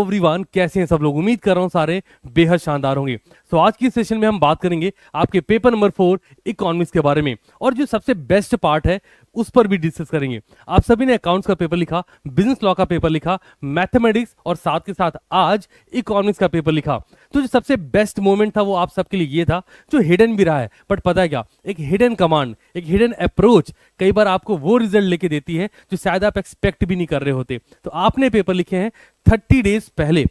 Everyone, कैसे हैं सब लोग। उम्मीद कर रहा हूं सारे बेहद शानदार होंगे। तो आज की सेशन में हम बात करेंगे आपके पेपर नंबर 4 इकोनॉमिक्स के बारे में, और जो सबसे बेस्ट पार्ट है उस पर भी डिस्कस करेंगे। आप सभी ने अकाउंट्स का पेपर लिखा, बिजनेस लॉ का पेपर लिखा, मैथमेटिक्स और साथ के साथ आज इकोनॉमिक्स का पेपर लिखा। तो जो सबसे बेस्ट मोमेंट था वो आप सबके लिए ये था, जो हिडन भी रहा है। बट पता है क्या, एक हिडन कमांड, एक हिडन अप्रोच कई बार आपको वो रिजल्ट लेके देती है जो शायद आप एक्सपेक्ट भी नहीं कर रहे होते। तो आपने पेपर लिखे हैं 30 डेज पहले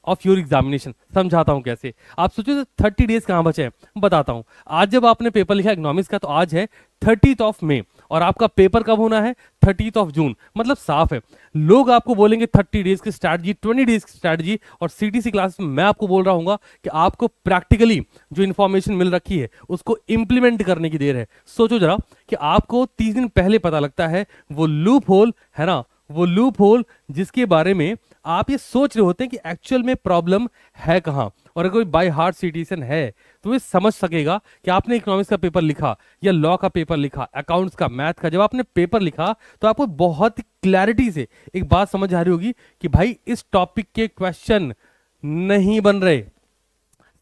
ऑफ योर एग्जामिनेशन। समझाता हूं कैसे। आप सोचो 30 डेज कहां बचे हैं, बताता हूं। आज जब आपने पेपर लिखा इकोनॉमिक्स का, तो आज है 30th ऑफ मई और आपका पेपर कब होना है 30th ऑफ जून। मतलब साफ है, लोग आपको बोलेंगे 30 डेज की स्ट्रैटेजी, 20 डेज की स्ट्रैटेजी, और सीटीसी क्लास में मैं आपको बोल रहा हूँ कि आपको प्रैक्टिकली जो इंफॉर्मेशन मिल रखी है उसको इंप्लीमेंट करने की देर है। सोचो जरा कि आपको 30 दिन पहले पता लगता है वो लूप होल है ना, वो लूप होल जिसके बारे में आप ये सोच रहे होते हैं कि एक्चुअल में प्रॉब्लम है कहां। और अगर कोई बाय हार्ट सिटीजन है तो ये समझ सकेगा कि आपने इकोनॉमिक्स का पेपर लिखा या लॉ का पेपर लिखा, अकाउंट्स का, मैथ का, जब आपने पेपर लिखा तो आपको बहुत क्लैरिटी से एक बात समझ आ रही होगी कि भाई इस टॉपिक के क्वेश्चन नहीं बन रहे।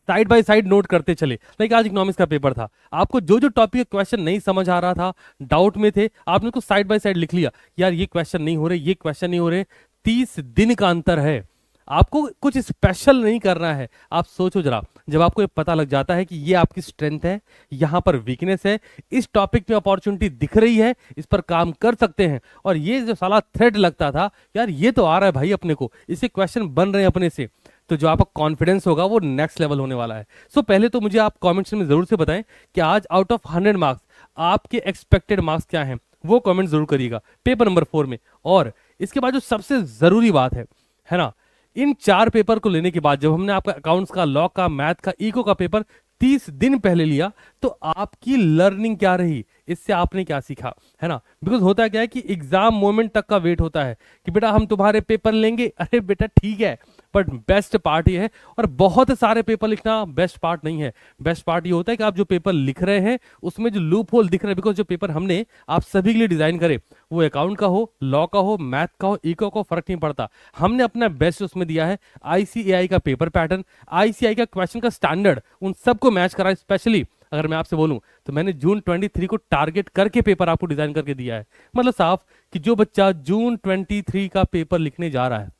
साइड बाय साइड नोट करते चले। लाइक आज इकोनॉमिक्स का पेपर था, आपको जो जो टॉपिक क्वेश्चन नहीं समझ आ रहा था, डाउट में थे, आपने उसको साइड बाय साइड लिख लिया, यार ये क्वेश्चन नहीं हो रहे, ये क्वेश्चन नहीं हो रहे। 30 दिन का अंतर है, आपको कुछ स्पेशल नहीं करना है। आप सोचो जरा, जब आपको ये पता लग जाता है कि ये आपकी स्ट्रेंथ है, यहां पर वीकनेस है, इस टॉपिक में अपॉर्चुनिटी दिख रही है, इस पर काम कर सकते हैं, और ये जो साला थ्रेड लगता था यार ये तो आ रहा है भाई अपने को, इससे क्वेश्चन बन रहे हैं अपने से, तो जो आपका कॉन्फिडेंस होगा वो नेक्स्ट लेवल होने वाला है। सो पहले तो मुझे आप कमेंट्स में जरूर से बताएं कि आज आउट ऑफ 100 मार्क्स आपके एक्सपेक्टेड मार्क्स क्या हैं, वो कमेंट जरूर करिएगा पेपर नंबर 4 में। और इसके बाद जो सबसे जरूरी बात है ना, इन 4 पेपर को लेने के बाद जब हमने आपका अकाउंट्स का, लॉ का, मैथ का, इको का पेपर 30 दिन पहले लिया, तो आपकी लर्निंग क्या रही, इससे आपने क्या सीखा, है ना। बिकॉज होता क्या है कि एग्जाम मोमेंट तक का वेट होता है कि बेटा हम तुम्हारे पेपर लेंगे। अरे बेटा ठीक है, बट बेस्ट पार्ट ये है, और बहुत सारे पेपर लिखना बेस्ट पार्ट नहीं है। बेस्ट पार्ट ये होता है कि आप जो पेपर लिख रहे हैं उसमें जो लूप होल दिख रहा है, बिकॉज जो पेपर हमने आप सभी के लिए डिजाइन करे, वो अकाउंट का हो, लॉ का हो, मैथ का हो, इको का हो, फर्क नहीं पड़ता, हमने अपना बेस्ट उसमें दिया है। आईसीएआई का पेपर पैटर्न, आईसीएआई का क्वेश्चन का स्टैंडर्ड, उन सबको मैच करा। स्पेशली अगर मैं आपसे बोलूं तो मैंने जून 23 को टारगेट करके पेपर आपको डिजाइन करके दिया है। मतलब साफ कि जो बच्चा जून 23 का पेपर लिखने जा रहा है,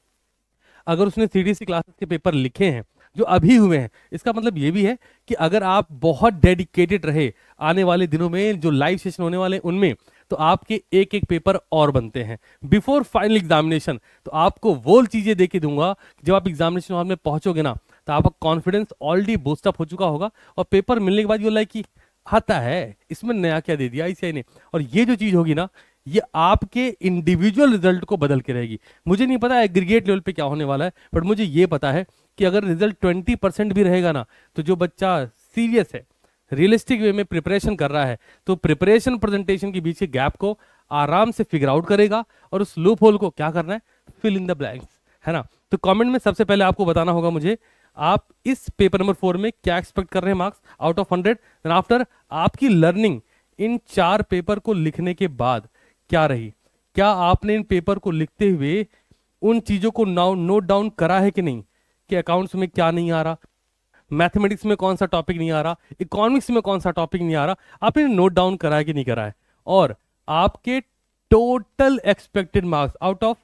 अगर उसने सीडीसी क्लासेस के पेपर लिखे हैं जो अभी हुए हैं, इसका मतलब ये भी है कि अगर आप बहुत डेडिकेटेड रहे, आने वाले दिनों में जो लाइव सेशन होने वाले उनमें, तो आपके एक एक पेपर और बनते हैं बिफोर फाइनल एग्जामिनेशन। तो आपको वो चीजें दे के दूंगा कि जब आप एग्जामिनेशन हॉल में पहुंचोगे ना, तो आपका कॉन्फिडेंस ऑलरेडी बूस्ट अप हो चुका होगा, और पेपर मिलने के बाद ये लाइक कि आता है इसमें नया क्या दे दिया आईसीआई ने। और ये जो चीज होगी ना, ये आपके इंडिविजुअल रिजल्ट को बदल के रहेगी। मुझे नहीं पता एग्रीगेट लेवल पे क्या होने वाला है, बट मुझे ये पता है कि अगर रिजल्ट 20% भी रहेगा ना, तो जो बच्चा सीरियस है, रियलिस्टिक वे में प्रिपरेशन कर रहा है, तो प्रिपरेशन प्रेजेंटेशन के बीच के गैप को आराम से फिगर आउट करेगा, और उस लूप होल को क्या करना है, फिल इन द ब्लैंक्स, है ना। तो कमेंट में सबसे पहले आपको बताना होगा मुझे, आप इस पेपर नंबर 4 में क्या एक्सपेक्ट कर रहे हैं marks out of 100। Then after आपकी लर्निंग इन 4 पेपर को लिखने के बाद क्या रही, क्या आपने इन पेपर को लिखते हुए उन चीजों को नोट डाउन करा है कि नहीं, कि अकाउंट्स में क्या नहीं आ रहा, मैथमेटिक्स में कौन सा टॉपिक नहीं आ रहा, इकोनॉमिक्स में कौन सा टॉपिक नहीं आ रहा, आपने नोट डाउन करा है कि नहीं करा है। और आपके total expected marks out of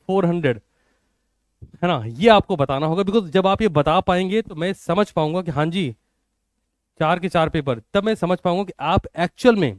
400, है ना, ये आपको बताना होगा। बिकॉज जब आप ये बता पाएंगे तो मैं समझ पाऊंगा कि हाँ जी 4 के 4 पेपर, तब मैं समझ पाऊंगा कि आप एक्चुअल में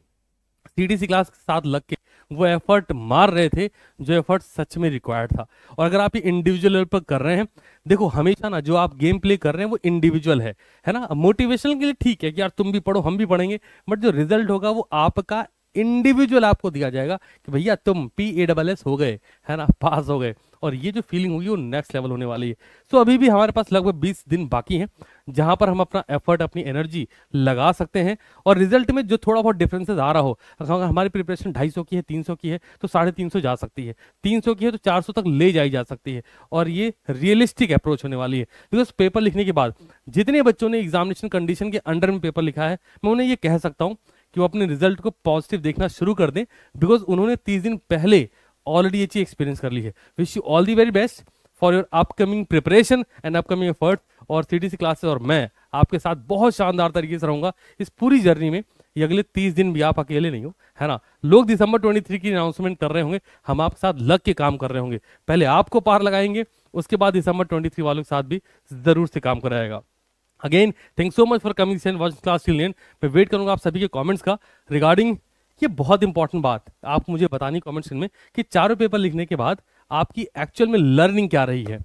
सीडीसी क्लास के साथ लग के वो एफर्ट मार रहे थे, जो एफर्ट सच में रिक्वायर्ड था। और अगर आप ये इंडिविजुअल लेवल पर कर रहे हैं, देखो हमेशा ना जो आप गेम प्ले कर रहे हैं वो इंडिविजुअल है ना। मोटिवेशन के लिए ठीक है कि यार तुम भी पढ़ो हम भी पढ़ेंगे, बट जो रिजल्ट होगा वो आपका इंडिविजुअल आपको दिया जाएगा कि भैया तुम PASS हो गए, है ना, पास हो गए। और ये जो फीलिंग होगी वो नेक्स्ट लेवल होने वाली है। सो अभी भी हमारे पास लगभग 20 दिन बाकी हैं, जहां पर हम अपना एफर्ट, अपनी एनर्जी लगा सकते हैं। और रिजल्ट में जो थोड़ा बहुत डिफरेंसेस आ रहा हो, अगर हमारी प्रिपरेशन 250 की है, 300 की है, तो 350 जा सकती है, 300 की है तो 400 तक ले जाई जा सकती है। और ये रियलिस्टिक अप्रोच होने वाली है। बिकॉज पेपर लिखने के बाद जितने बच्चों ने एग्जामिनेशन कंडीशन के अंडर में पेपर लिखा है, मैं उन्हें ये कह सकता हूँ कि वो अपने रिजल्ट को पॉजिटिव देखना शुरू कर दें, बिकॉज उन्होंने 30 दिन पहले ऑलरेडी ये चीज एक्सपीरियंस कर ली है। Wish you all the very best for your upcoming preparation and upcoming efforts. और सीटीसी क्लासेस और मैं आपके साथ बहुत शानदार तरीके से रहूंगा इस पूरी जर्नी में। ये अगले 30 दिन भी आप अकेले नहीं हो, है ना। लोग दिसंबर 23 की अनाउंसमेंट कर रहे होंगे, हम आपके साथ लग के काम कर रहे होंगे। पहले आपको पार लगाएंगे, उसके बाद दिसंबर 23 वालों के साथ भी जरूर से काम कराएगा। Again thank so much for coming and watching class till and. मैं वेट करूंगा आप सभी के कमेंट्स का रिगार्डिंग ये बहुत इंपॉर्टेंट बात आप मुझे बतानी कमेंट सेक्शन में कि चारों पेपर लिखने के बाद आपकी एक्चुअल में लर्निंग क्या रही है।